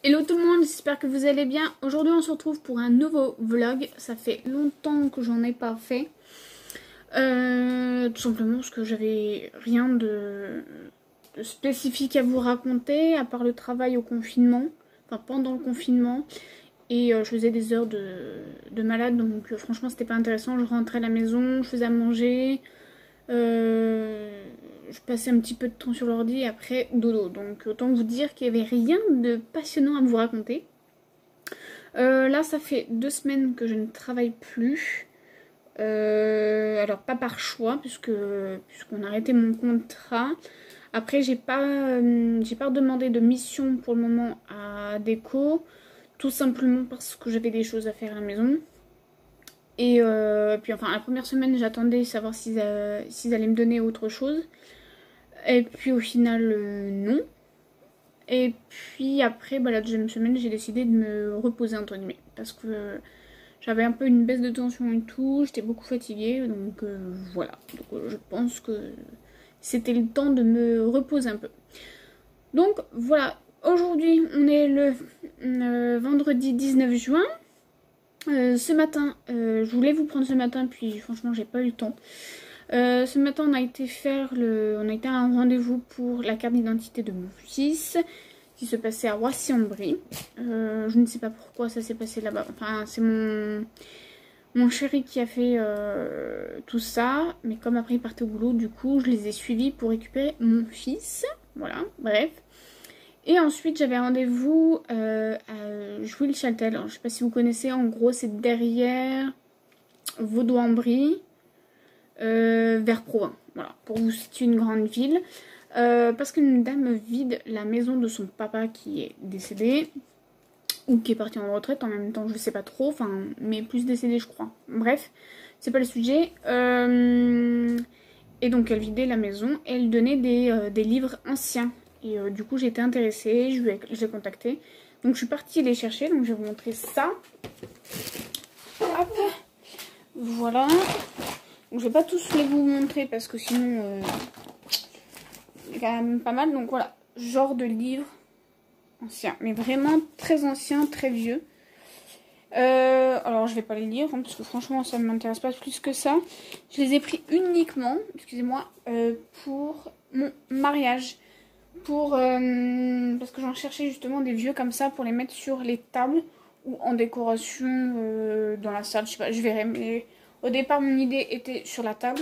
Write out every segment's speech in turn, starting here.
Hello tout le monde, j'espère que vous allez bien. Aujourd'hui on se retrouve pour un nouveau vlog. Ça fait longtemps que j'en ai pas fait. Tout simplement parce que j'avais rien de spécifique à vous raconter, à part le travail au confinement, enfin pendant le confinement. Et je faisais des heures de malade, donc franchement c'était pas intéressant. Je rentrais à la maison, je faisais à manger, je passais un petit peu de temps sur l'ordi et après dodo. Donc autant vous dire qu'il n'y avait rien de passionnant à vous raconter. Là ça fait 2 semaines que je ne travaille plus. Alors pas par choix puisqu'on a arrêté mon contrat. Après j'ai pas demandé de mission pour le moment à Déco. Tout simplement parce que j'avais des choses à faire à la maison. Et puis enfin la première semaine j'attendais savoir s'ils allaient me donner autre chose. Et puis au final non. Et puis après la deuxième semaine j'ai décidé de me reposer entre guillemets. Parce que j'avais un peu une baisse de tension et tout. J'étais beaucoup fatiguée. Donc voilà. Donc je pense que c'était le temps de me reposer un peu. Donc voilà. Aujourd'hui, on est le vendredi 19 juin. Ce matin, je voulais vous prendre ce matin, puis franchement, j'ai pas eu le temps. Ce matin, on a été à un rendez-vous pour la carte d'identité de mon fils, qui se passait à Roissy-en-Brie. Je ne sais pas pourquoi ça s'est passé là-bas. Enfin, c'est mon chéri qui a fait tout ça, mais comme après il partait au boulot, du coup, je les ai suivis pour récupérer mon fils. Voilà, bref. Et ensuite j'avais rendez-vous à Jouy-le-Châtel. Je sais pas si vous connaissez, en gros c'est derrière Vaudois-en-Brie, vers Provins. Voilà, pour vous situer une grande ville. Parce qu'une dame vide la maison de son papa qui est décédé, ou qui est parti en retraite en même temps, je sais pas trop, enfin, mais plus décédé je crois. Bref, c'est pas le sujet. Et donc elle vidait la maison et elle donnait des livres anciens. Et du coup j'ai été intéressée, je l'ai contacté. Donc je suis partie les chercher, donc je vais vous montrer ça. Hop. Voilà. Donc je vais pas tous les vous montrer parce que sinon il y a quand même pas mal. Donc voilà, genre de livre ancien, mais vraiment très ancien, très vieux. Alors je vais pas les lire hein, parce que franchement ça ne m'intéresse pas plus que ça. Je les ai pris uniquement, excusez-moi, pour mon mariage. Parce que j'en cherchais justement des vieux comme ça pour les mettre sur les tables ou en décoration dans la salle, je sais pas, je verrai. Mais au départ mon idée était sur la table.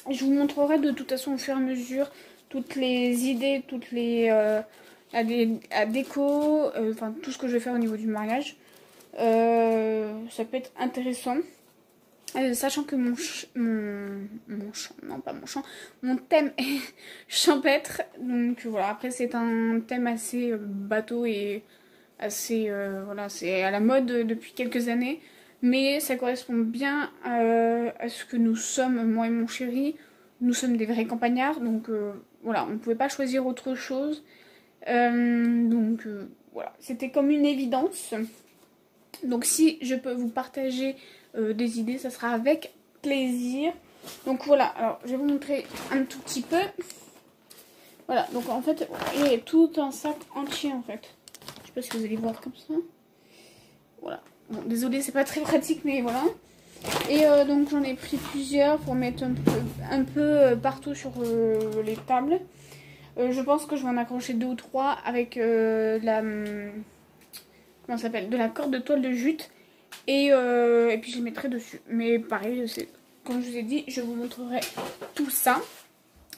Je vous montrerai de toute façon au fur et à mesure toutes les idées, toutes les à déco, enfin tout ce que je vais faire au niveau du mariage. Ça peut être intéressant. Sachant que mon thème est champêtre, donc voilà, après c'est un thème assez bateau et assez, voilà, c'est à la mode depuis quelques années, mais ça correspond bien à ce que nous sommes, moi et mon chéri. Nous sommes des vrais campagnards, donc voilà, on ne pouvait pas choisir autre chose, voilà, c'était comme une évidence. Donc si je peux vous partager des idées, ça sera avec plaisir. Donc voilà, alors je vais vous montrer un tout petit peu. Voilà, donc en fait, il y a tout un sac entier en fait. Je sais pas si vous allez voir comme ça. Voilà, bon, désolé, c'est pas très pratique, mais voilà. Et donc j'en ai pris plusieurs pour mettre un peu partout sur les tables. Je pense que je vais en accrocher 2 ou 3 avec comment ça s'appelle, de la corde de toile de jute. Et puis je les mettrai dessus. Mais pareil, comme je vous ai dit, je vous montrerai tout ça.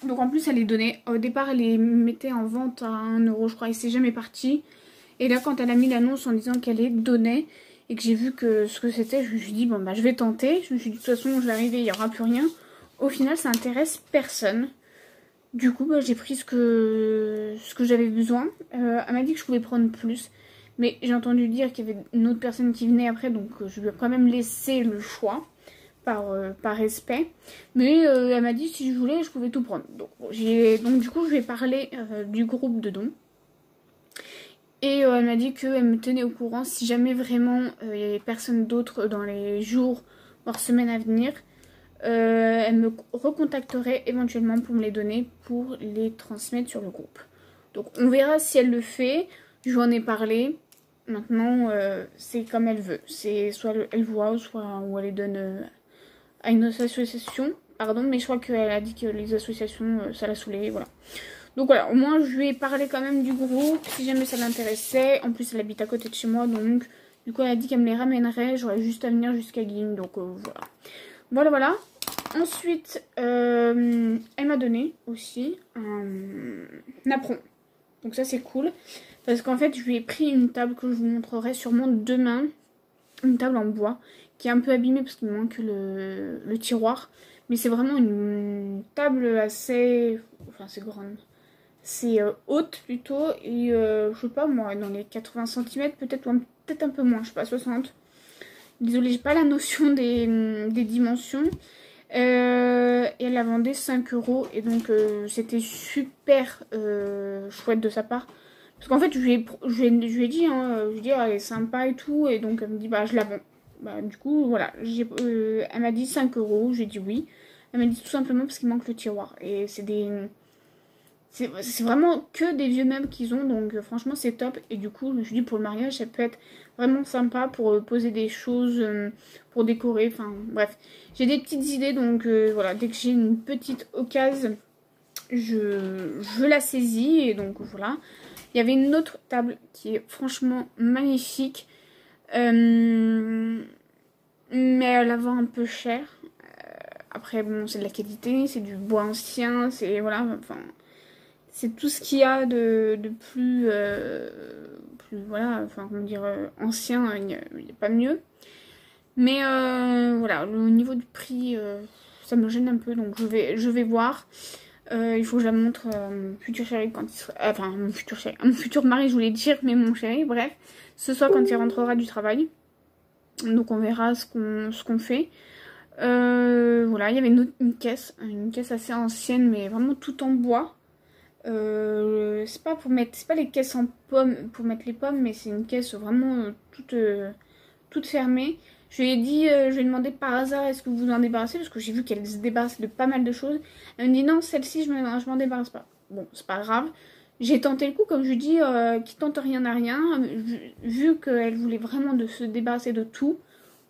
Donc en plus elle les donnait. Au départ elle les mettait en vente à 1 € je crois. Et c'est jamais parti. Et là quand elle a mis l'annonce en disant qu'elle les donnait et que j'ai vu ce que c'était, je me suis dit bon bah je vais tenter. Je me suis dit de toute façon je vais arriver, il n'y aura plus rien. Au final ça intéresse personne. Du coup bah, j'ai pris ce que j'avais besoin. Elle m'a dit que je pouvais prendre plus. Mais j'ai entendu dire qu'il y avait une autre personne qui venait après, donc je lui ai quand même laissé le choix, par respect. Mais elle m'a dit si je voulais, je pouvais tout prendre. Donc du coup, je vais parler du groupe de dons. Et elle m'a dit qu'elle me tenait au courant si jamais vraiment il y avait personne d'autre dans les jours, voire semaines à venir. Elle me recontacterait éventuellement pour me les donner, pour les transmettre sur le groupe. Donc on verra si elle le fait. Je lui en ai parlé. Maintenant, c'est comme elle veut. C'est soit elle voit, soit ou elle les donne à une association. Pardon, mais je crois qu'elle a dit que les associations, ça l'a saoulée, voilà. Donc voilà, au moins je lui ai parlé quand même du groupe, si jamais ça l'intéressait. En plus, elle habite à côté de chez moi, donc du coup, elle a dit qu'elle me les ramènerait. J'aurais juste à venir jusqu'à Guine, donc voilà. Voilà, voilà. Ensuite, elle m'a donné aussi un apron. Donc ça, c'est cool. Parce qu'en fait, je lui ai pris une table que je vous montrerai sûrement demain. Une table en bois qui est un peu abîmée parce qu'il me manque le tiroir. Mais c'est vraiment une table assez... Enfin, c'est grande. C'est haute plutôt. Et je sais pas moi, dans les 80 cm peut-être, ou peut-être un peu moins, je sais pas, 60. Désolée, j'ai pas la notion des dimensions. Et elle la vendait 5 € et donc c'était super chouette de sa part. Parce qu'en fait, je lui ai dit, hein, je lui ai dit, elle est sympa et tout, et donc elle me dit, bah je la vends. Bah du coup, voilà, elle m'a dit 5 €, j'ai dit oui. Elle m'a dit tout simplement parce qu'il manque le tiroir. Et c'est vraiment que des vieux meubles qu'ils ont, donc franchement c'est top. Et du coup, je me suis dit pour le mariage, ça peut être vraiment sympa pour poser des choses, pour décorer, enfin bref. J'ai des petites idées, donc voilà, dès que j'ai une petite occasion, je la saisis, et donc voilà. Il y avait une autre table qui est franchement magnifique, mais elle la vend un peu cher. Après, bon, c'est de la qualité, c'est du bois ancien, c'est voilà, enfin... C'est tout ce qu'il y a de plus, voilà, enfin, comment dire, ancien, il n'y a pas mieux. Mais voilà, au niveau du prix, ça me gêne un peu, donc je vais voir. Il faut que je la montre à mon futur chéri quand il sera... Enfin, mon futur chéri, à mon futur mari, je voulais dire, mais mon chéri, bref. Ce soir, quand il rentrera du travail. Donc, on verra ce qu'on fait. Voilà, il y avait une caisse assez ancienne, mais vraiment tout en bois. C'est pas les caisses en pommes pour mettre les pommes, mais c'est une caisse vraiment toute fermée. Je lui ai dit, je lui ai demandé par hasard, est-ce que vous vous en débarrassez, parce que j'ai vu qu'elle se débarrasse de pas mal de choses. Elle me dit non, celle-ci je m'en débarrasse pas. Bon, c'est pas grave. J'ai tenté le coup, comme je lui dis, qui tente rien n'a rien. Vu qu'elle voulait vraiment de se débarrasser de tout,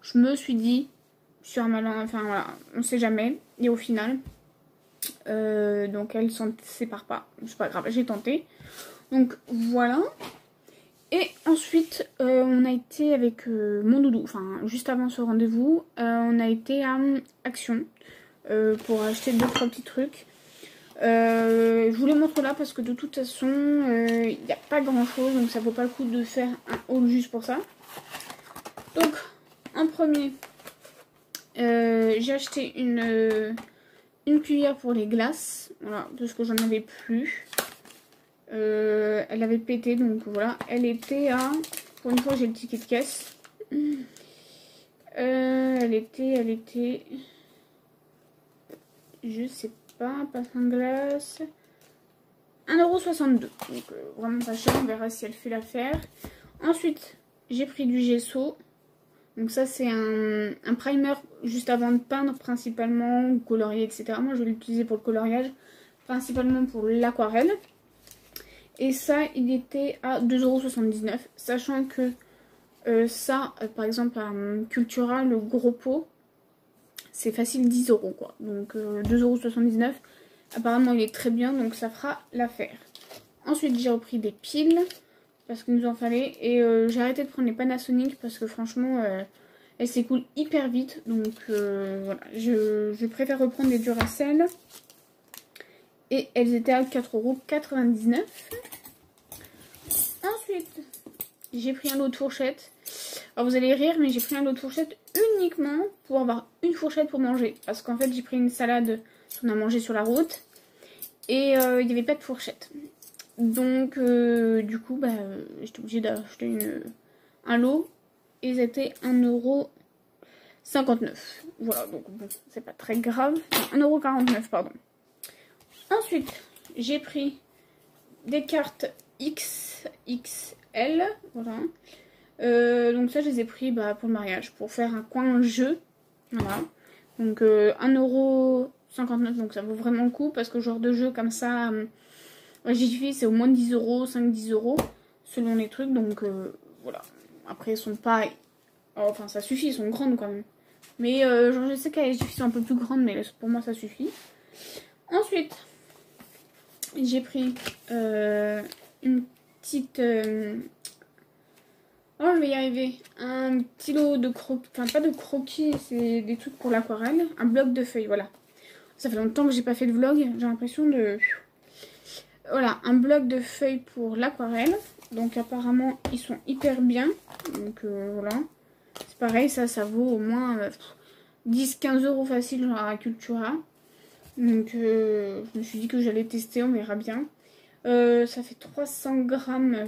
je me suis dit sur un malin, enfin voilà, on sait jamais. Et au final, donc elle s'en sépare pas, c'est pas grave, j'ai tenté. Donc voilà. Et ensuite on a été avec mon doudou, enfin juste avant ce rendez-vous, on a été à Action pour acheter 2-3 petits trucs. Je vous les montre là parce que de toute façon il n'y a pas grand chose, donc ça vaut pas le coup de faire un haul juste pour ça. Donc en premier j'ai acheté une cuillère pour les glaces, voilà, parce que j'en avais plus. Elle avait pété, donc voilà. Elle était à... Pour une fois, j'ai le ticket de caisse. Elle était... Je sais pas, pas fin glace. 1,62 €. Donc vraiment pas cher, on verra si elle fait l'affaire. Ensuite, j'ai pris du gesso. Donc ça, c'est un primer juste avant de peindre, principalement, ou colorier, etc. Moi, je vais l'utiliser pour le coloriage, principalement pour l'aquarelle. Et ça, il était à 2,79 €, sachant que ça, par exemple, à Cultura, le gros pot, c'est facile 10 € quoi. Donc 2,79 €, apparemment il est très bien, donc ça fera l'affaire. Ensuite, j'ai repris des piles, parce qu'il nous en fallait, et j'ai arrêté de prendre les Panasonic, parce que franchement, elles s'écoulent hyper vite, donc voilà, je préfère reprendre des Duracell. Et elles étaient à 4,99 €. Ensuite, j'ai pris un lot de fourchettes. Alors vous allez rire, mais j'ai pris un lot de fourchettes uniquement pour avoir une fourchette pour manger. Parce qu'en fait, j'ai pris une salade qu'on a mangé sur la route. Et il n'y avait pas de fourchette. Donc, du coup, bah, j'étais obligée d'acheter un lot. Et c'était 1,59 €. Voilà, donc bon, c'est pas très grave. 1,49 €, pardon. Ensuite, j'ai pris des cartes XXL, voilà. Donc ça, je les ai pris pour le mariage, pour faire un coin jeu, voilà. Donc 1,59 €, donc ça vaut vraiment le coup, parce que genre de jeu comme ça, j'y suis, c'est au moins 10 €, 5-10 €. selon les trucs. Donc voilà. Après, elles sont pas... Enfin, ça suffit, elles sont grandes quand même. Mais genre, je sais qu'elles sont un peu plus grandes, mais pour moi, ça suffit. Ensuite, j'ai pris une petite... Oh, je vais y arriver. Un petit lot de croquis. Enfin, pas de croquis, c'est des trucs pour l'aquarelle. Un bloc de feuilles, voilà. Ça fait longtemps que j'ai pas fait de vlog. J'ai l'impression de... Voilà, un bloc de feuilles pour l'aquarelle. Donc apparemment, ils sont hyper bien. Donc voilà. C'est pareil, ça vaut au moins 10-15 € facile genre à Cultura. Donc je me suis dit que j'allais tester, on verra bien. Ça fait 300 grammes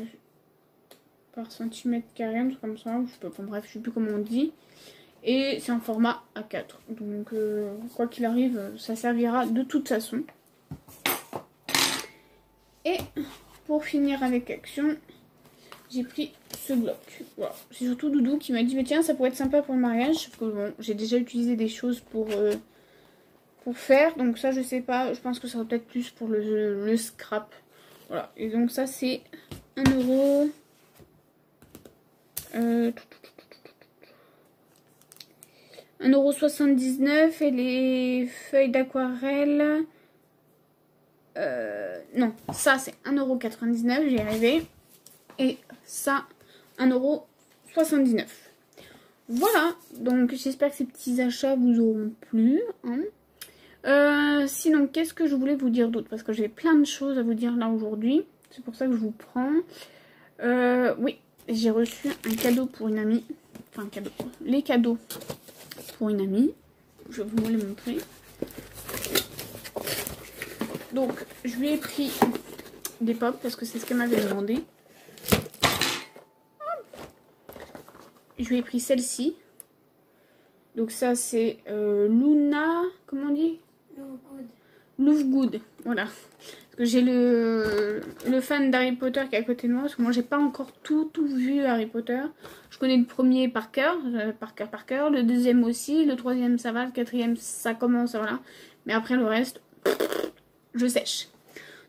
par centimètre carré, un truc comme ça. Enfin, bref, je sais plus comment on dit. Et c'est en format A4. Donc quoi qu'il arrive, ça servira de toute façon. Et pour finir avec Action, j'ai pris ce bloc. Voilà. C'est surtout Doudou qui m'a dit mais tiens, ça pourrait être sympa pour le mariage. Sauf que bon, j'ai déjà utilisé des choses pour faire. Donc ça, je sais pas. Je pense que ça va peut-être plus pour le scrap. Voilà. Et donc ça, c'est 1 €. 1,79 € et les feuilles d'aquarelle. Non, ça c'est 1,99 €, j'y arrivé. Et ça, 1,79 €. Voilà, donc j'espère que ces petits achats vous auront plu. Hein. Sinon, qu'est-ce que je voulais vous dire d'autre? Parce que j'ai plein de choses à vous dire là aujourd'hui. C'est pour ça que je vous prends. Oui, j'ai reçu un cadeau pour une amie. Enfin, un cadeau. Les cadeaux pour une amie. Je vais vous les montrer. Donc, je lui ai pris des pops parce que c'est ce qu'elle m'avait demandé. Je lui ai pris celle-ci. Donc ça, c'est Luna... Comment on dit? Lovegood. Voilà. Parce que j'ai le fan d'Harry Potter qui est à côté de moi. Parce que moi, j'ai pas encore tout vu Harry Potter. Je connais le premier par cœur. Par cœur. Le deuxième aussi. Le troisième, ça va. Le quatrième, ça commence. Voilà. Mais après, le reste, je sèche.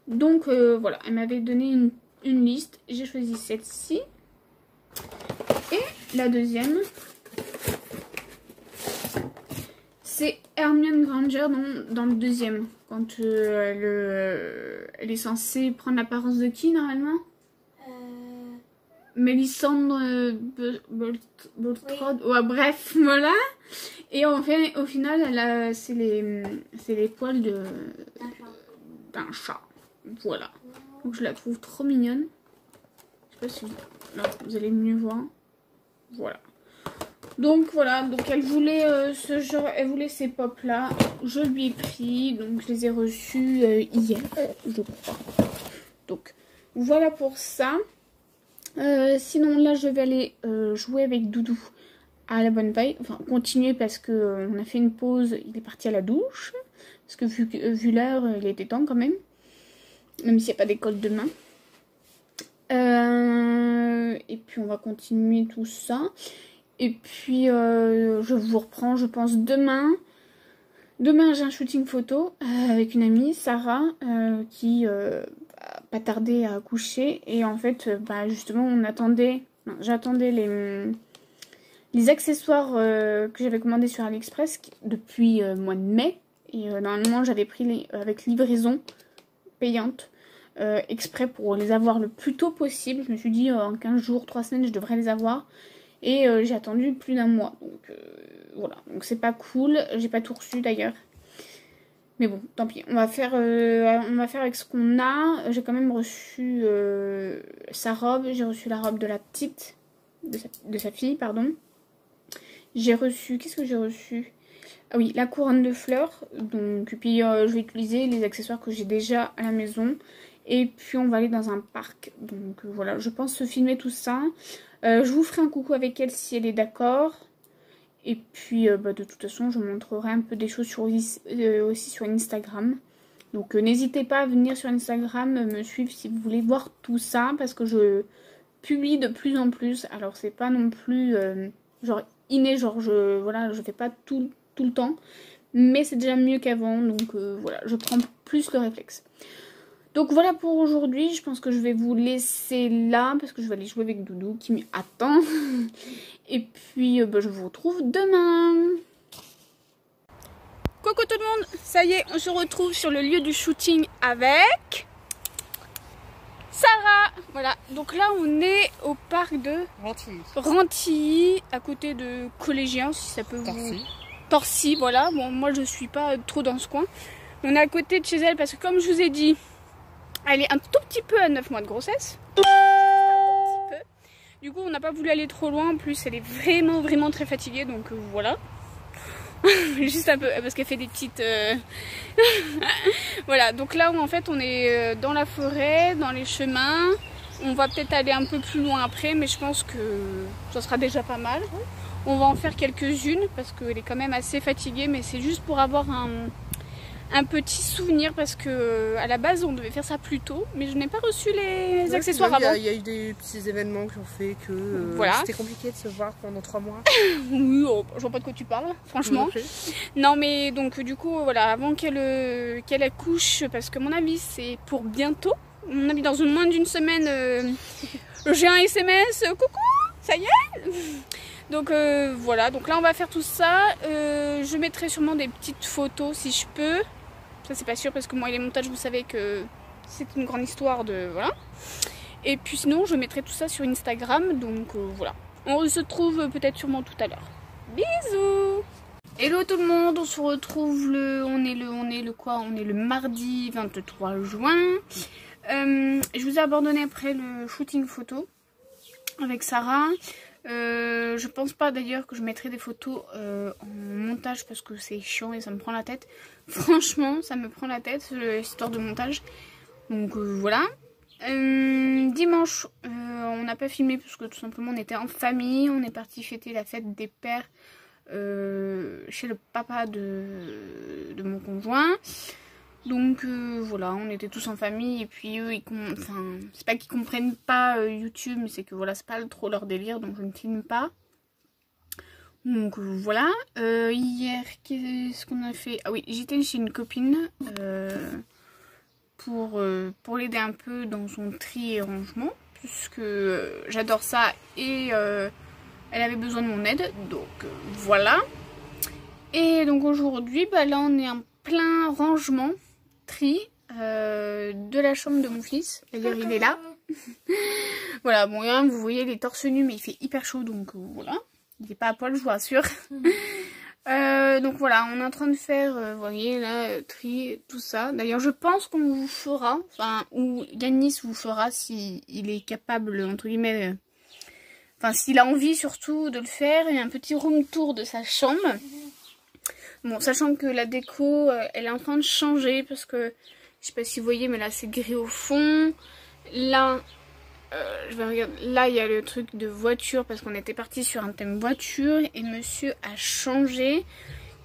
Donc, voilà. Elle m'avait donné une liste. J'ai choisi celle-ci. Et la deuxième, c'est Hermione Granger dans le deuxième. Quand elle est censée prendre l'apparence de qui normalement? Mélisandre Bulstrode. Oui. Ouais, bref, voilà. Et en fait, au final, c'est les poils d'un chat. Voilà. Donc je la trouve trop mignonne. Je sais pas si là, vous allez mieux voir. Voilà. Donc voilà, donc elle voulait elle voulait ces pops là, je lui ai pris, donc je les ai reçus hier, je crois. Donc voilà pour ça. Sinon là je vais aller jouer avec Doudou à la bonne paille, enfin continuer parce que on a fait une pause, il est parti à la douche, parce que vu l'heure, il était temps quand même s'il n'y a pas d'école demain. Et puis on va continuer tout ça. Et puis je vous reprends, je pense, demain. Demain, j'ai un shooting photo avec une amie, Sarah, qui pas tardé à accoucher. Et en fait, justement, j'attendais les accessoires que j'avais commandés sur AliExpress depuis le mois de mai. Et normalement, j'avais pris avec livraison payante. Exprès pour les avoir le plus tôt possible. Je me suis dit en 15 jours, 3 semaines, je devrais les avoir. Et j'ai attendu plus d'1 mois. Donc voilà. Donc c'est pas cool. J'ai pas tout reçu d'ailleurs. Mais bon, tant pis. On va faire avec ce qu'on a. J'ai quand même reçu sa robe. J'ai reçu la robe de la petite. De sa fille, pardon. J'ai reçu... Qu'est-ce que j'ai reçu? Ah oui, la couronne de fleurs. Donc, puis je vais utiliser les accessoires que j'ai déjà à la maison. Et puis on va aller dans un parc. Donc voilà, je pense se filmer tout ça. Je vous ferai un coucou avec elle si elle est d'accord. Et puis de toute façon, je montrerai un peu des choses aussi sur Instagram. Donc n'hésitez pas à venir sur Instagram me suivre si vous voulez voir tout ça. Parce que je publie de plus en plus. Alors c'est pas non plus genre inné, genre je fais pas tout le temps. Mais c'est déjà mieux qu'avant. Donc voilà, je prends plus le réflexe. Donc voilà pour aujourd'hui, je pense que je vais vous laisser là parce que je vais aller jouer avec Doudou qui m'attend. Et puis bah, je vous retrouve demain. Coucou tout le monde, ça y est, on se retrouve sur le lieu du shooting avec Sarah. Voilà, donc là on est au parc de Rentilly, à côté de Collégiens, si ça peut vous... Torcy, voilà. Bon, moi je suis pas trop dans ce coin. On est à côté de chez elle parce que comme je vous ai dit, elle est un tout petit peu à 9 mois de grossesse. Un tout petit peu. Du coup, on n'a pas voulu aller trop loin. En plus, elle est vraiment très fatiguée. Donc voilà. Juste un peu parce qu'elle fait des petites... Voilà. Donc là, en fait, on est dans la forêt, dans les chemins. On va peut-être aller un peu plus loin après. Mais je pense que ça sera déjà pas mal. On va en faire quelques-unes parce qu'elle est quand même assez fatiguée. Mais c'est juste pour avoir un petit souvenir parce que à la base on devait faire ça plus tôt mais je n'ai pas reçu les accessoires avant. Il y a eu des petits événements qui ont fait que voilà. C'était compliqué de se voir pendant 3 mois. Oui, oh, je vois pas de quoi tu parles, franchement. Non mais donc du coup voilà, avant qu'elle accouche, parce que mon avis c'est pour bientôt, mon avis dans moins d'une semaine, j'ai un SMS, coucou, ça y est. Donc voilà, donc là on va faire tout ça, je mettrai sûrement des petites photos si je peux. Ça c'est pas sûr parce que moi et les montages vous savez que c'est une grande histoire de... Voilà. Et puis sinon je mettrai tout ça sur Instagram. Donc voilà. On se retrouve peut-être sûrement tout à l'heure. Bisous. Hello tout le monde, on se retrouve on est le mardi 23 juin. Je vous ai abandonné après le shooting photo avec Sarah. Je pense pas d'ailleurs que je mettrai des photos en montage parce que c'est chiant et ça me prend la tête. Franchement, ça me prend la tête, cette histoire de montage. Donc voilà. Dimanche, on n'a pas filmé parce que tout simplement on était en famille. On est parti fêter la fête des pères chez le papa de mon conjoint. Donc voilà, on était tous en famille et puis eux, enfin, c'est pas qu'ils comprennent pas YouTube, mais c'est que voilà, c'est pas trop leur délire, donc je ne filme pas. Donc voilà, hier, qu'est-ce qu'on a fait? Ah oui, j'étais chez une copine pour l'aider un peu dans son tri et rangement, puisque j'adore ça et elle avait besoin de mon aide, donc voilà. Et donc aujourd'hui, bah, là on est en plein rangement. De la chambre de mon fils, d'ailleurs il est là. Voilà, bon hein, vous voyez les torse nus mais il fait hyper chaud donc voilà, il n'est pas à poil je vous rassure. Donc voilà, on est en train de faire, vous voyez là, tri, tout ça. D'ailleurs je pense qu'on vous fera, enfin, ou Yanis vous fera si il est capable entre guillemets, enfin s'il a envie surtout de le faire, et un petit room tour de sa chambre. Bon, sachant que la déco, elle est en train de changer parce que, je sais pas si vous voyez, mais là c'est gris au fond. Là, je vais regarder, là il y a le truc de voiture parce qu'on était parti sur un thème voiture et monsieur a changé.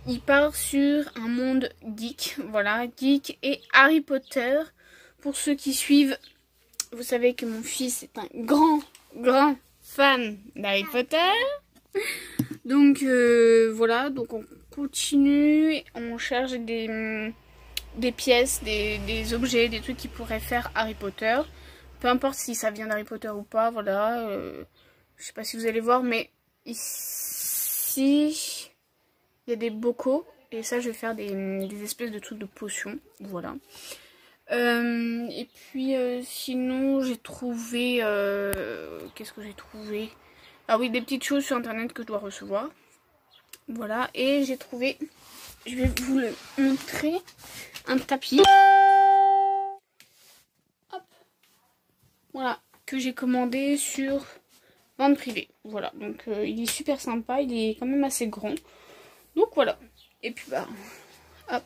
Il part sur un monde geek, voilà, geek et Harry Potter. Pour ceux qui suivent, vous savez que mon fils est un grand fan d'Harry Potter. Donc voilà, donc on continue, on cherche des pièces, des objets, des trucs qui pourraient faire Harry Potter. Peu importe si ça vient d'Harry Potter ou pas, voilà. Je sais pas si vous allez voir, mais ici, il y a des bocaux. Et ça, je vais faire des espèces de trucs de potions, voilà. Et puis sinon, j'ai trouvé... qu'est-ce que j'ai trouvé? Ah oui, des petites choses sur internet que je dois recevoir. Voilà, et j'ai trouvé, je vais vous le montrer, un tapis. Hop. Voilà, que j'ai commandé sur vente privée. Voilà, donc il est super sympa, il est quand même assez grand. Donc voilà, et puis bah, hop.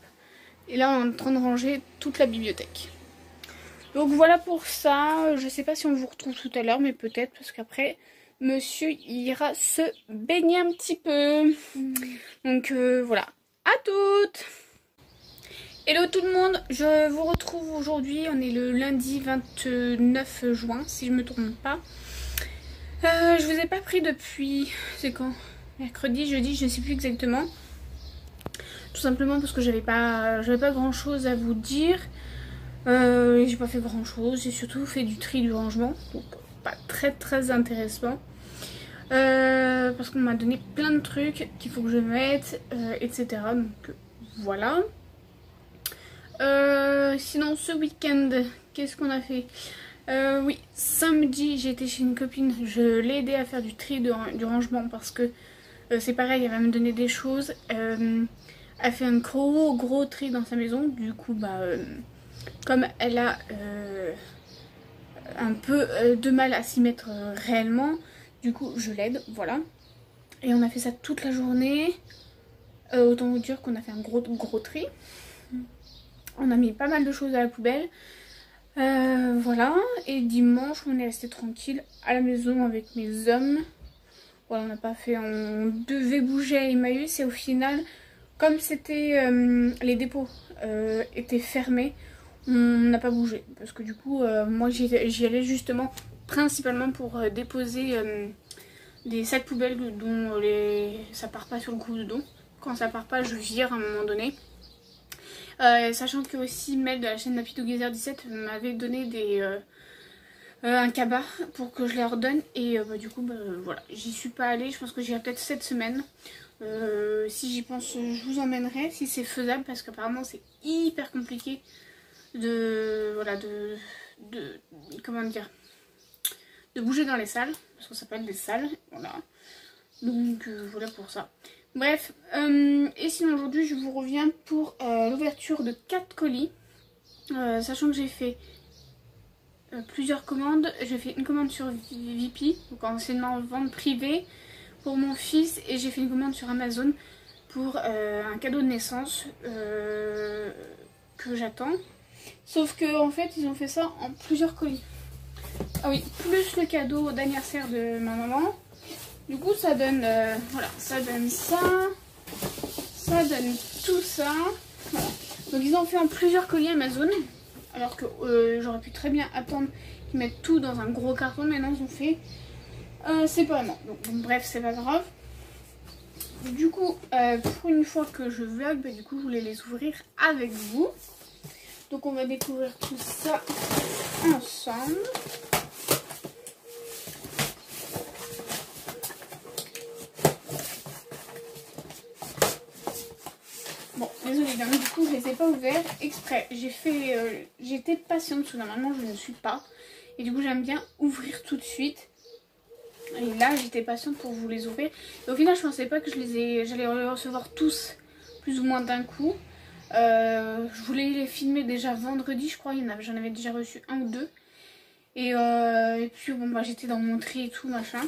Et là, on est en train de ranger toute la bibliothèque. Donc voilà pour ça, je sais pas si on vous retrouve tout à l'heure, mais peut-être, parce qu'après... Monsieur ira se baigner un petit peu. Donc voilà. À toutes. Hello tout le monde. Je vous retrouve aujourd'hui. On est le lundi 29 juin, si je me trompe pas. Je vous ai pas pris depuis... C'est quand? Mercredi, jeudi, je ne sais plus exactement. Tout simplement parce que j'avais pas grand chose à vous dire. J'ai pas fait grand chose, j'ai surtout fait du tri du rangement, donc pas très intéressant. Parce qu'on m'a donné plein de trucs qu'il faut que je mette, etc. Donc voilà. Sinon ce week-end, qu'est-ce qu'on a fait? Oui, samedi j'ai été chez une copine, je l'ai aidée à faire du tri du rangement parce que c'est pareil, elle va me donner des choses. Elle fait un gros tri dans sa maison, du coup bah comme elle a un peu de mal à s'y mettre réellement, du coup je l'aide, voilà. Et on a fait ça toute la journée. Autant vous dire qu'on a fait un gros tri. On a mis pas mal de choses à la poubelle. Voilà. Et dimanche, on est resté tranquille à la maison avec mes hommes. Voilà, on n'a pas fait. On devait bouger à Emmaüs et au final, comme c'était les dépôts étaient fermés, on n'a pas bougé. Parce que du coup, moi j'y allais justement principalement pour déposer des sacs poubelles dont ça part pas sur le coup de dos. Quand ça part pas, je vire à un moment donné. Sachant que aussi Mel de la chaîne Lapito Geyser 17 m'avait donné un cabas pour que je les redonne. Et bah, du coup, bah, voilà, j'y suis pas allée. Je pense que j'irai peut-être cette semaine. Si j'y pense, je vous emmènerai si c'est faisable parce qu'apparemment c'est hyper compliqué voilà, comment dire, de bouger dans les salles, parce que ça s'appelle des salles, voilà. Donc voilà pour ça. Bref, et sinon aujourd'hui je vous reviens pour l'ouverture de 4 colis, sachant que j'ai fait plusieurs commandes. J'ai fait une commande sur Vipi, donc anciennement vente privée, pour mon fils, et j'ai fait une commande sur Amazon pour un cadeau de naissance que j'attends. Sauf que en fait ils ont fait ça en plusieurs colis. Ah oui, plus le cadeau d'anniversaire de ma maman. Du coup ça donne voilà, ça donne ça, ça donne tout ça. Voilà. Donc ils ont fait en plusieurs colis Amazon. Alors que j'aurais pu très bien attendre qu'ils mettent tout dans un gros carton. Maintenant ils ont fait séparément. Donc bref, c'est pas grave. Du coup, pour une fois que je vlog, bah, du coup je voulais les ouvrir avec vous. Donc on va découvrir tout ça ensemble. Bon, désolée, donc, du coup je les ai pas ouverts exprès. J'étais patiente parce que normalement je ne suis pas. Et du coup j'aime bien ouvrir tout de suite. Et là j'étais patiente pour vous les ouvrir. Et au final je pensais pas que j'allais les recevoir tous plus ou moins d'un coup. Je voulais les filmer déjà vendredi, je crois. J'en avais déjà reçu un ou deux. Et puis bon bah j'étais dans mon tri et tout machin.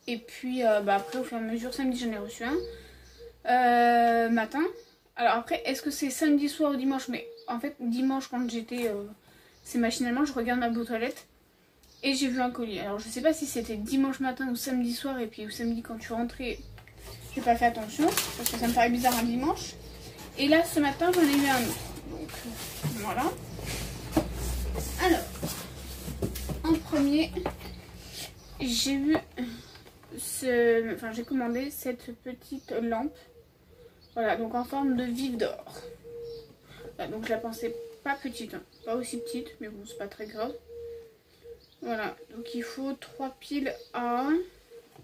Et puis bah, après au fur et à mesure, samedi j'en ai reçu un matin. Alors après est-ce que c'est samedi soir ou dimanche? Mais en fait dimanche quand j'étais c'est machinalement, je regarde ma boîte aux lettres et j'ai vu un colis. Alors je sais pas si c'était dimanche matin ou samedi soir, et puis ou samedi quand je suis rentrée, j'ai pas fait attention parce que ça me paraît bizarre un dimanche. Et là ce matin j'en ai eu un autre. Donc voilà. Alors en premier j'ai eu j'ai commandé cette petite lampe. Voilà, donc en forme de vif d'or. Voilà, donc je la pensais pas petite, hein, pas aussi petite, mais bon c'est pas très grave. Voilà, donc il faut 3 piles à...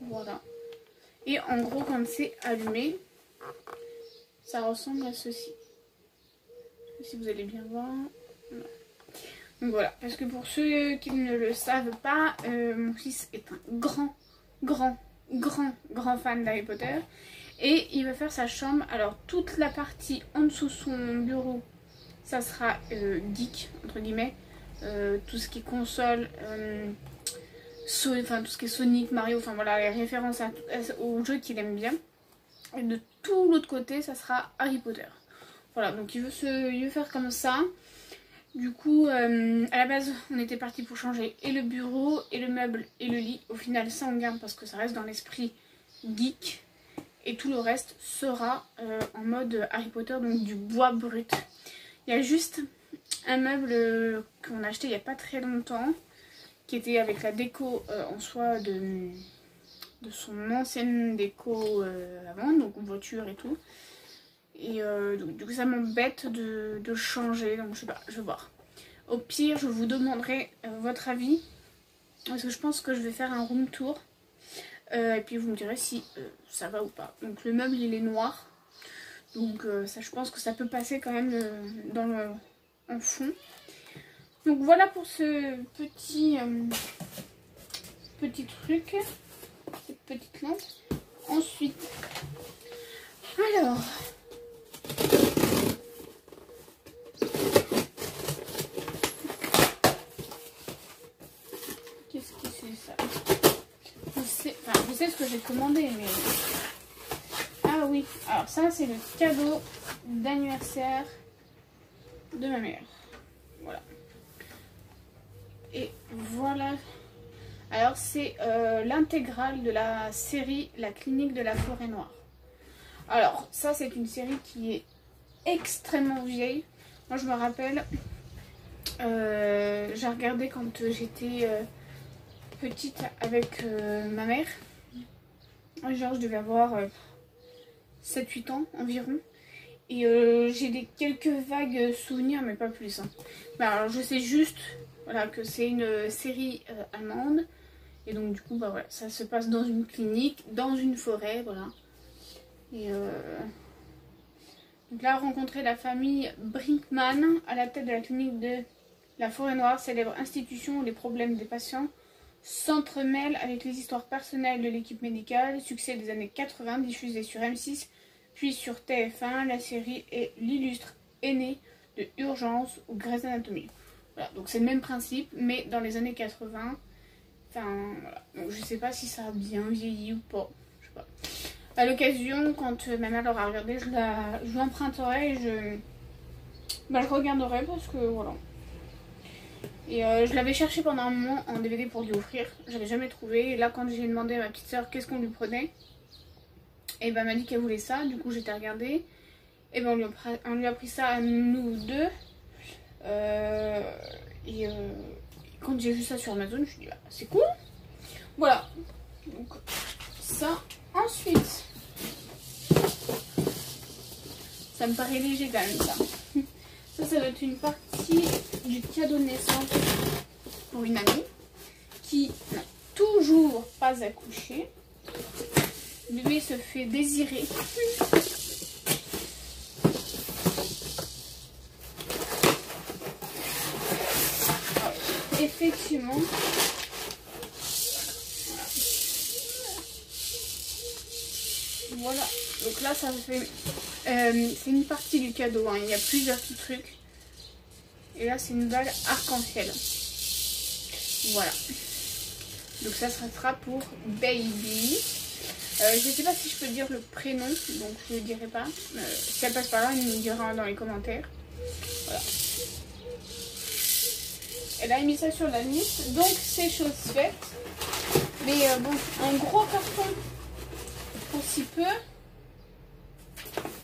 Voilà. Et en gros, quand c'est allumé, ça ressemble à ceci. Je sais pas si vous allez bien voir. Voilà. Donc voilà, parce que pour ceux qui ne le savent pas, mon fils est un grand fan d'Harry Potter. Et il va faire sa chambre. Alors toute la partie en dessous son bureau, ça sera geek, entre guillemets. Tout ce qui est console, tout ce qui est Sonic, Mario, enfin voilà, les références aux jeux qu'il aime bien. Et de tout l'autre côté, ça sera Harry Potter. Voilà, donc il veut faire comme ça. Du coup, à la base, on était parti pour changer et le bureau, et le meuble, et le lit. Au final, ça on garde parce que ça reste dans l'esprit geek. Et tout le reste sera en mode Harry Potter, donc du bois brut. Il y a juste un meuble qu'on a acheté il n'y a pas très longtemps, qui était avec la déco en soi de son ancienne déco avant, donc voiture et tout. Et donc du coup ça m'embête de changer, donc je sais pas, je vais voir. Au pire je vous demanderai votre avis, parce que je pense que je vais faire un room tour. Et puis vous me direz si ça va ou pas. Donc le meuble il est noir, donc ça, je pense que ça peut passer quand même en fond. Donc voilà pour ce petit truc, cette petite lampe. Ensuite, alors, qu'est-ce que c'est ça? Je sais ce que j'ai commandé, mais... Ah oui, alors ça c'est le cadeau d'anniversaire de ma mère. Voilà. Et voilà. Alors c'est l'intégrale de la série La Clinique de la Forêt Noire. Alors ça c'est une série qui est extrêmement vieille. Moi je me rappelle, j'ai regardé quand j'étais petite avec ma mère. Genre je devais avoir 7-8 ans environ. Et j'ai quelques vagues souvenirs, mais pas plus. Hein. Bah, alors je sais juste voilà, que c'est une série allemande. Et donc du coup, bah, voilà, ça se passe dans une clinique, dans une forêt, voilà. Et donc là, rencontrer la famille Brinkmann à la tête de la clinique de la Forêt Noire, célèbre institution où les problèmes des patients s'entremêlent avec les histoires personnelles de l'équipe médicale. Succès des années 80, diffusé sur M6, puis sur TF1. La série est l'illustre aîné de Urgence ou Grey's Anatomy. Voilà, donc c'est le même principe, mais dans les années 80. Enfin, voilà. Donc je sais pas si ça a bien vieilli ou pas. Je sais pas. À l'occasion, quand ma mère l'aura regardé, je l'emprunterai et je regarderai parce que voilà. Et je l'avais cherché pendant un moment en DVD pour lui offrir. J'avais jamais trouvé. Et là, quand j'ai demandé à ma petite soeur qu'est-ce qu'on lui prenait, et ben elle m'a dit qu'elle voulait ça. Du coup, j'étais regardée. Et ben on lui a pris ça à nous deux. Quand j'ai vu ça sur Amazon, je me suis dit, bah, c'est cool. Voilà. Donc, ça. Ensuite, ça me paraît léger quand même, ça. Ça doit être une partie du cadeau de naissance pour une amie qui n'a toujours pas accouché. Le bébé se fait désirer. Alors, effectivement, voilà. Donc là, ça fait... c'est une partie du cadeau. Hein. Il y a plusieurs petits trucs. Et là, c'est une balle arc-en-ciel. Voilà. Donc ça sera pour Baby. Je ne sais pas si je peux dire le prénom, donc je ne le dirai pas. Si elle passe par là, elle nous dira dans les commentaires. Voilà. Elle a mis ça sur la liste, donc c'est chose faite. Mais bon, un gros carton pour si peu.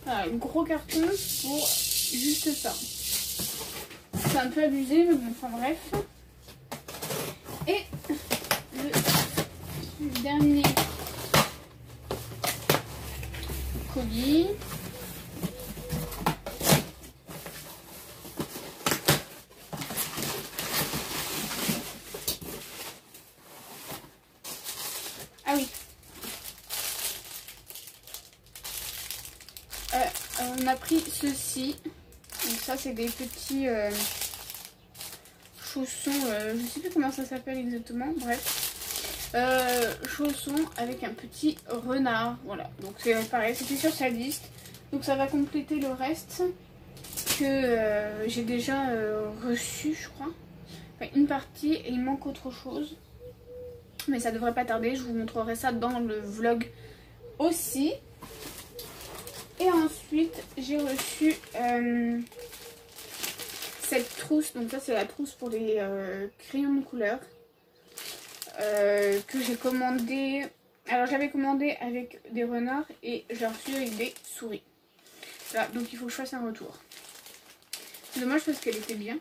Voilà, un gros carton pour juste ça. C'est un peu abusé, mais bon, enfin bref. Et le dernier colis. Ah oui. On a pris ceci. Donc ça c'est des petits chaussons. Je sais plus comment ça s'appelle exactement. Bref. Chaussons avec un petit renard. Voilà. Donc c'est pareil. C'était sur sa liste. Donc ça va compléter le reste que j'ai déjà reçu, je crois. Enfin, une partie et il manque autre chose. Mais ça devrait pas tarder. Je vous montrerai ça dans le vlog aussi. Et ensuite, j'ai reçu cette trousse. Donc ça, c'est la trousse pour les crayons de couleur que j'ai commandé. Alors, j'avais commandé avec des renards et j'ai reçu avec des souris. Voilà, donc il faut que je fasse un retour. C'est dommage parce qu'elle était bien.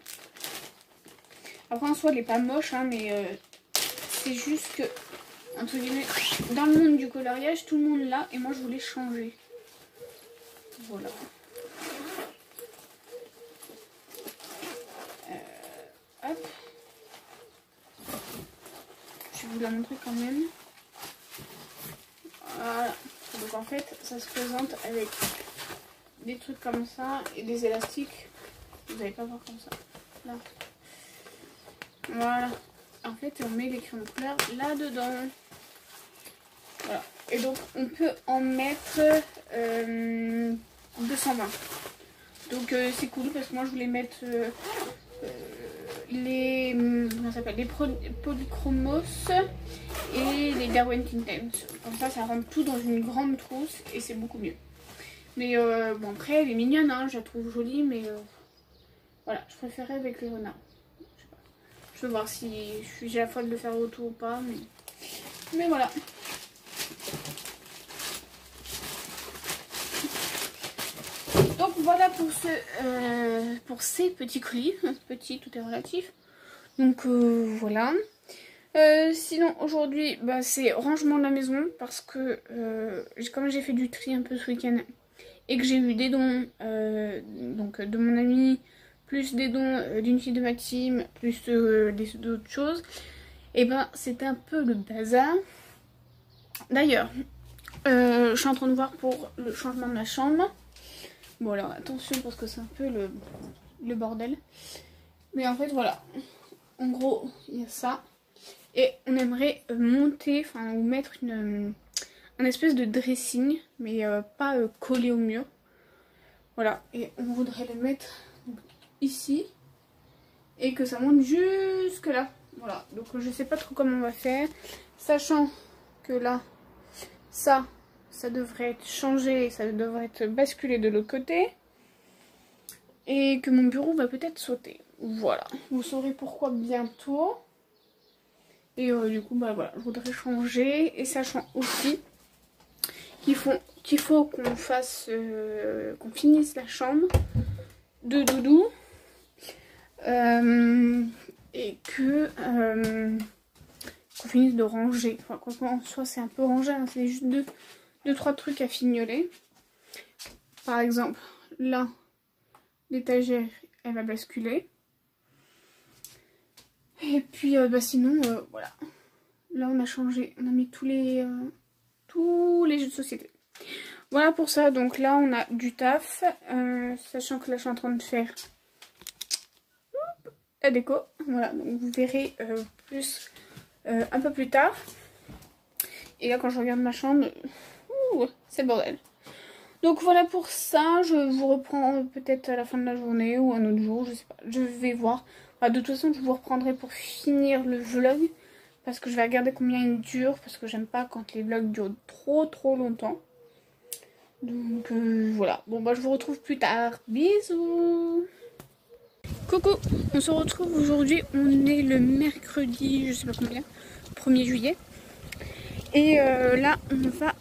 Après, en soi, elle n'est pas moche, hein, mais c'est juste que, entre guillemets, dans le monde du coloriage, tout le monde l'a et moi, je voulais changer. Voilà. vous la montrer quand même. Voilà. Donc en fait, ça se présente avec des trucs comme ça et des élastiques. Vous n'allez pas voir comme ça. Là. Voilà. En fait, on met les crayons de couleur là-dedans. Voilà. Et donc, on peut en mettre 220. Donc, c'est cool parce que moi, je voulais mettre les polychromos et les Darwin Intense. Comme ça rentre tout dans une grande trousse et c'est beaucoup mieux. Mais bon, après, elle est mignonne, hein, je la trouve jolie, mais voilà, je préférais avec les renards. Je sais pas. Je vais voir si j'ai la foi de le faire auto ou pas, mais voilà. Donc voilà pour ces petits colis. Petit, tout est relatif. Donc voilà. Sinon aujourd'hui bah, c'est rangement de la maison parce que comme j'ai fait du tri un peu ce week-end et que j'ai eu des dons donc de mon ami, plus des dons d'une fille de ma team, plus d'autres choses, et ben c'était un peu le bazar. D'ailleurs je suis en train de voir pour le changement de ma chambre. Bon alors attention parce que c'est un peu le bordel. Mais en fait voilà. En gros il y a ça. Et on aimerait monter, enfin ou mettre un espèce de dressing. Mais pas collé au mur. Voilà. Et on voudrait le mettre ici. Et que ça monte jusque là. Voilà. Donc je sais pas trop comment on va faire. Sachant que là, ça devrait être changé, ça devrait être basculé de l'autre côté. Et que mon bureau va peut-être sauter. Voilà. Vous saurez pourquoi bientôt. Et du coup, bah voilà, je voudrais changer. Et sachant aussi qu'il faut qu'on fasse, qu'on finisse la chambre de Doudou. Et que qu'on finisse de ranger. Enfin, quoi en soit, c'est un peu rangé, hein, c'est juste deux, trois trucs à fignoler. Par exemple, là, l'étagère, elle va basculer. Et puis, bah, sinon, voilà. Là, on a changé, on a mis tous les jeux de société. Voilà pour ça. Donc là, on a du taf. Sachant que là, je suis en train de faire la déco. Voilà, donc vous verrez plus un peu plus tard. Et là, quand je regarde ma chambre, c'est le bordel. Donc voilà pour ça, je vous reprends peut-être à la fin de la journée ou un autre jour, je sais pas, je vais voir. Enfin, de toute façon, je vous reprendrai pour finir le vlog, parce que je vais regarder combien il dure, parce que j'aime pas quand les vlogs durent trop longtemps. Donc voilà, bon bah je vous retrouve plus tard, bisous. Coucou, on se retrouve aujourd'hui, on est le mercredi, je sais pas combien, 1er juillet. Et là, on va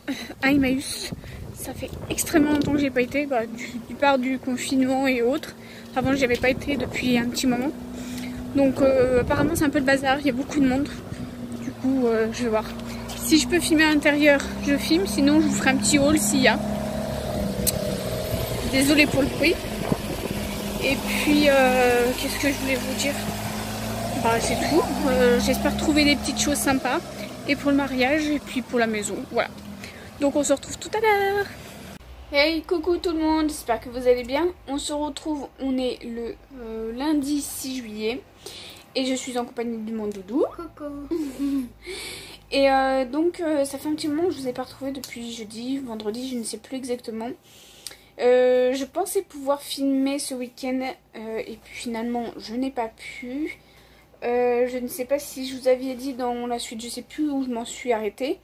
à Emmaüs. Ça fait extrêmement longtemps que j'ai pas été, bah, du part du confinement et autres. Avant, j'y avais pas été depuis un petit moment. Donc apparemment, c'est un peu le bazar, il y a beaucoup de monde. Du coup, je vais voir. Si je peux filmer à l'intérieur, je filme. Sinon, je vous ferai un petit haul s'il y a. Désolée pour le bruit. Et puis, qu'est-ce que je voulais vous dire? Bah, c'est tout. J'espère trouver des petites choses sympas. Et pour le mariage, et puis pour la maison. Voilà. Donc, on se retrouve tout à l'heure. Hey, coucou tout le monde. J'espère que vous allez bien. On se retrouve, on est le lundi 6 juillet. Et je suis en compagnie de mon doudou. Coucou. Et donc, ça fait un petit moment que je vous ai pas retrouvé depuis jeudi, vendredi, je ne sais plus exactement. Je pensais pouvoir filmer ce week-end et puis finalement je n'ai pas pu. Je ne sais pas si je vous avais dit dans la suite, je sais plus où je m'en suis arrêtée.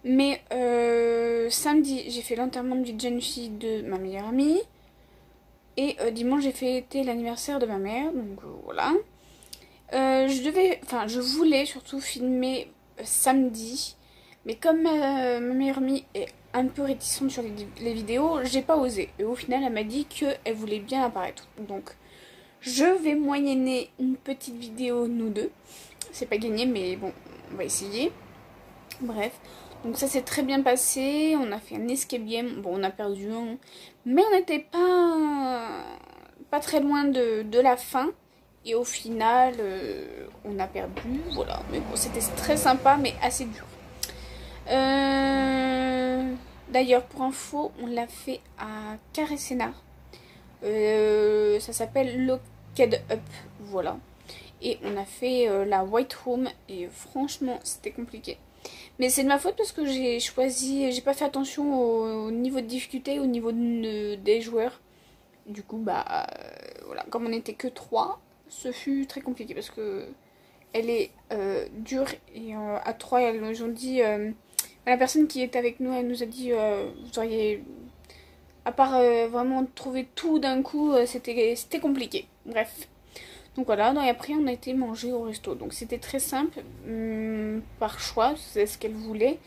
Mais samedi j'ai fait l'enterrement de vie de jeune fille de ma meilleure amie. Et dimanche j'ai fêté l'anniversaire de ma mère, donc voilà. Je voulais surtout filmer samedi. Mais comme ma meilleure amie est un peu réticente sur les vidéos, j'ai pas osé. Et au final, elle m'a dit qu'elle voulait bien apparaître. Donc, je vais moyenner une petite vidéo, nous deux. C'est pas gagné, mais bon, on va essayer. Bref, donc ça s'est très bien passé. On a fait un escape game. Bon, on a perdu un, mais on n'était pas très loin de la fin. Et au final, on a perdu. Voilà, mais bon, c'était très sympa, mais assez dur. D'ailleurs, pour info, on l'a fait à Carré Sénart. Ça s'appelle Locked Up. Voilà. Et on a fait la White Room. Et franchement, c'était compliqué. Mais c'est de ma faute parce que j'ai pas fait attention au niveau de difficulté, au niveau des joueurs. Du coup, bah, voilà. Comme on n'était que 3, ce fut très compliqué parce que elle est dure. Et à 3, elles nous ont dit... la personne qui est avec nous, elle nous a dit vous auriez, à part vraiment trouver tout d'un coup, c'était compliqué. Bref. Donc voilà, et après on a été manger au resto. Donc c'était très simple, par choix, c'est ce qu'elle voulait.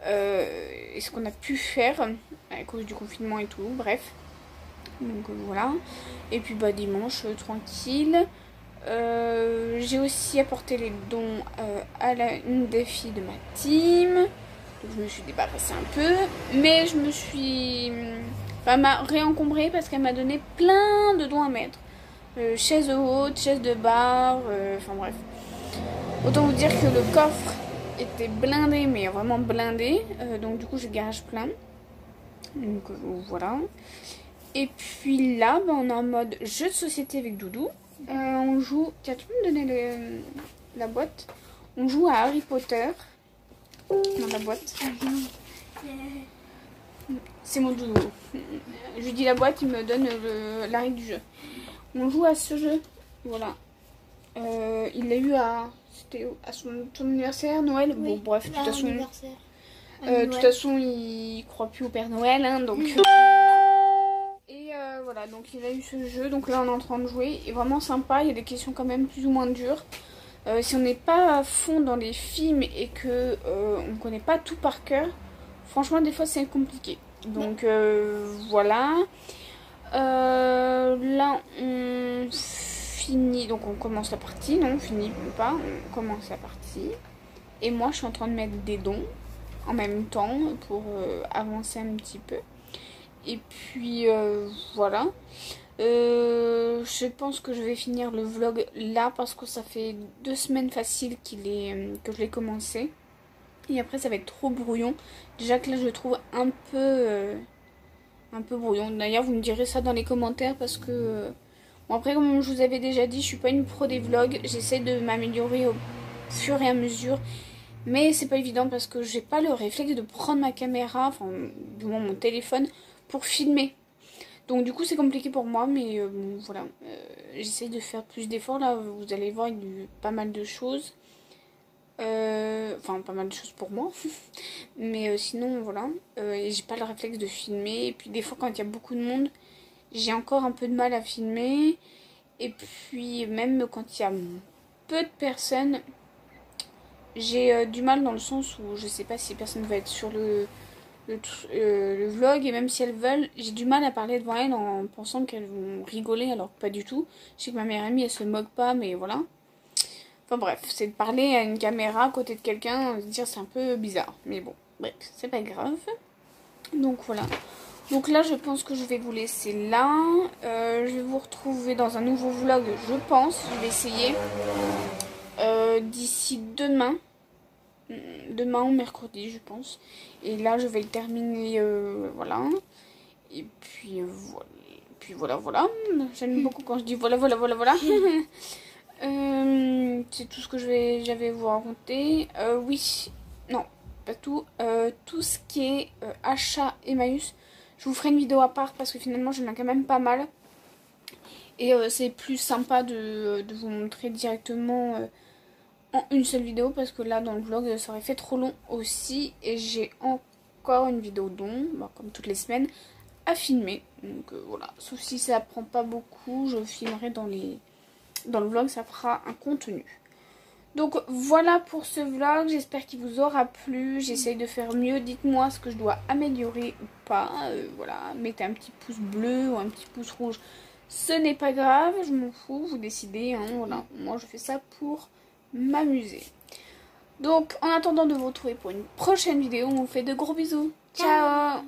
Et ce qu'on a pu faire à cause du confinement et tout, bref. Donc voilà. Et puis bah dimanche, tranquille. J'ai aussi apporté les dons à une des filles de ma team. Donc je me suis débarrassée un peu. Mais je me suis... Enfin, elle m'a réencombrée parce qu'elle m'a donné plein de dons à mettre. Chaise haute, chaise de bar, enfin bref. Autant vous dire que le coffre était blindé, mais vraiment blindé. Donc du coup j'ai garage plein. Donc voilà. Et puis là, bah, on est en mode jeu de société avec Doudou. On joue... Tiens, tu peux me donner la boîte? On joue à Harry Potter. Dans la boîte. C'est mon Doudou. Je lui dis la boîte, il me donne la règle du jeu. On joue à ce jeu. Voilà. Il l'a eu c'était à son anniversaire, Noël. Oui, bon, bref, de toute façon, il croit plus au Père Noël, hein, donc. Et voilà, donc il a eu ce jeu. Donc là, on est en train de jouer. Et vraiment sympa. Il y a des questions quand même plus ou moins dures. Si on n'est pas à fond dans les films et que on ne connaît pas tout par cœur, franchement, des fois, c'est compliqué. Donc voilà. Là, on finit, donc on commence la partie, non, on finit pas, on commence la partie. Et moi, je suis en train de mettre des dons en même temps pour avancer un petit peu. Et puis, voilà. Je pense que je vais finir le vlog là parce que ça fait 2 semaines faciles que je l'ai commencé. Et après, ça va être trop brouillon. Déjà que là, je le trouve un peu brouillon. D'ailleurs, vous me direz ça dans les commentaires parce que... Bon, après, comme je vous avais déjà dit, je suis pas une pro des vlogs. J'essaie de m'améliorer au fur et à mesure. Mais c'est pas évident parce que j'ai pas le réflexe de prendre ma caméra, enfin, du moins mon téléphone, pour filmer. Donc du coup, c'est compliqué pour moi, mais bon, voilà. J'essaie de faire plus d'efforts. Là, vous allez voir, il y a eu pas mal de choses. Enfin, pas mal de choses pour moi. Mais sinon, voilà. Et j'ai pas le réflexe de filmer. Et puis des fois, quand il y a beaucoup de monde, j'ai encore un peu de mal à filmer. Et puis, même quand il y a peu de personnes, j'ai du mal dans le sens où je sais pas si personne va être sur le vlog. Et même si elles veulent, j'ai du mal à parler devant elles en pensant qu'elles vont rigoler alors que pas du tout. Je sais que ma meilleure amie, elle se moque pas, mais voilà. Enfin bref, c'est de parler à une caméra à côté de quelqu'un, se dire c'est un peu bizarre. Mais bon, bref, c'est pas grave. Donc voilà. Donc là, je pense que je vais vous laisser là. Je vais vous retrouver dans un nouveau vlog, je pense. Je vais essayer d'ici demain. Demain ou mercredi, je pense. Et là, je vais le terminer, voilà. Et puis, voilà. Puis voilà, voilà. J'aime beaucoup quand je dis voilà, voilà, voilà, voilà. C'est tout ce que j'avais à vous raconter. Oui, non, pas tout. Tout ce qui est achat Emmaüs, je vous ferai une vidéo à part parce que finalement j'en ai quand même pas mal. Et c'est plus sympa de vous montrer directement en une seule vidéo parce que là dans le vlog ça aurait fait trop long aussi. Et j'ai encore une vidéo don, bah, comme toutes les semaines, à filmer. Donc voilà, sauf si ça prend pas beaucoup, je filmerai dans le vlog, ça fera un contenu. Donc voilà pour ce vlog, j'espère qu'il vous aura plu. J'essaye de faire mieux, dites-moi ce que je dois améliorer ou pas. Voilà, mettez un petit pouce bleu ou un petit pouce rouge, ce n'est pas grave, je m'en fous, vous décidez, hein, voilà. Moi je fais ça pour m'amuser. Donc en attendant de vous retrouver pour une prochaine vidéo, on vous fait de gros bisous. Ciao.